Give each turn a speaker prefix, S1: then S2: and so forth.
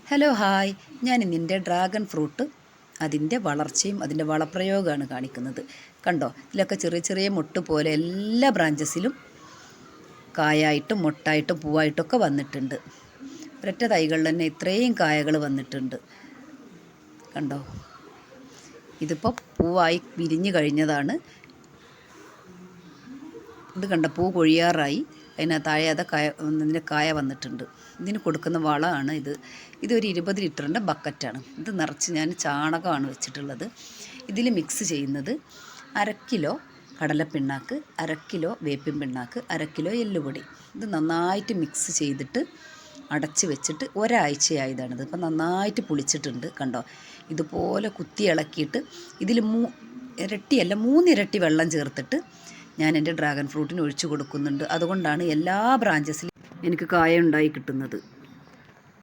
S1: Hello hi, ഞാൻ ഇന്നിൻ്റെ dragon fruit അതിൻ്റെ വളർച്ചയും അതിൻ്റെ വളപ്രയോഗമാണ് കാണിക്കുന്നത്. കണ്ടോ, ഇതിലൊക്കെ ചെറിയ ചെറിയ മൊട്ട് പോലെ എല്ലാ ബ്രാഞ്ചസിലും കായായിട്ടും മൊട്ടായിട്ടും പൂവായിട്ടൊക്കെ വന്നിട്ടുണ്ട്. ഒരൊറ്റ തൈകളിൽ തന്നെ ഇത്രയും കായകൾ വന്നിട്ടുണ്ട്. കണ്ടോ, ഇതിപ്പോൾ പൂവായി വിരിഞ്ഞു കഴിഞ്ഞതാണ്. ഇത് കണ്ട, പൂ കൊഴിയാറായി. താഴെ ഇതിൻ്റെ കായ വന്നിട്ടുണ്ട്. ഇതിന് കൊടുക്കുന്ന വളമാണ് ഇത്. ഇതൊരു 20 ലിറ്ററിൻ്റെ ബക്കറ്റാണ്. ഇത് നിറച്ച് ഞാൻ ചാണകമാണ് വെച്ചിട്ടുള്ളത്. ഇതിൽ മിക്സ് ചെയ്യുന്നത് 1/2 കിലോ കടലപ്പിണ്ണാക്ക്, 1/2 കിലോ വേപ്പിൻ പിണ്ണാക്ക്, 1/2 കിലോ എല്ലുപൊടി. ഇത് നന്നായിട്ട് മിക്സ് ചെയ്തിട്ട് അടച്ച് വെച്ചിട്ട് ഒരാഴ്ചയായതാണിത്. ഇപ്പം നന്നായിട്ട് പുളിച്ചിട്ടുണ്ട്. കണ്ടോ, ഇതുപോലെ കുത്തി ഇളക്കിയിട്ട് ഇതിൽ 3 ഇരട്ടി വെള്ളം ചേർത്തിട്ട് ഞാൻ എൻ്റെ ഡ്രാഗൺ ഫ്രൂട്ടിന് ഒഴിച്ചു കൊടുക്കുന്നുണ്ട്. അതുകൊണ്ടാണ് എല്ലാ ബ്രാഞ്ചസിലും എനിക്ക് കായ ഉണ്ടായി കിട്ടുന്നത്.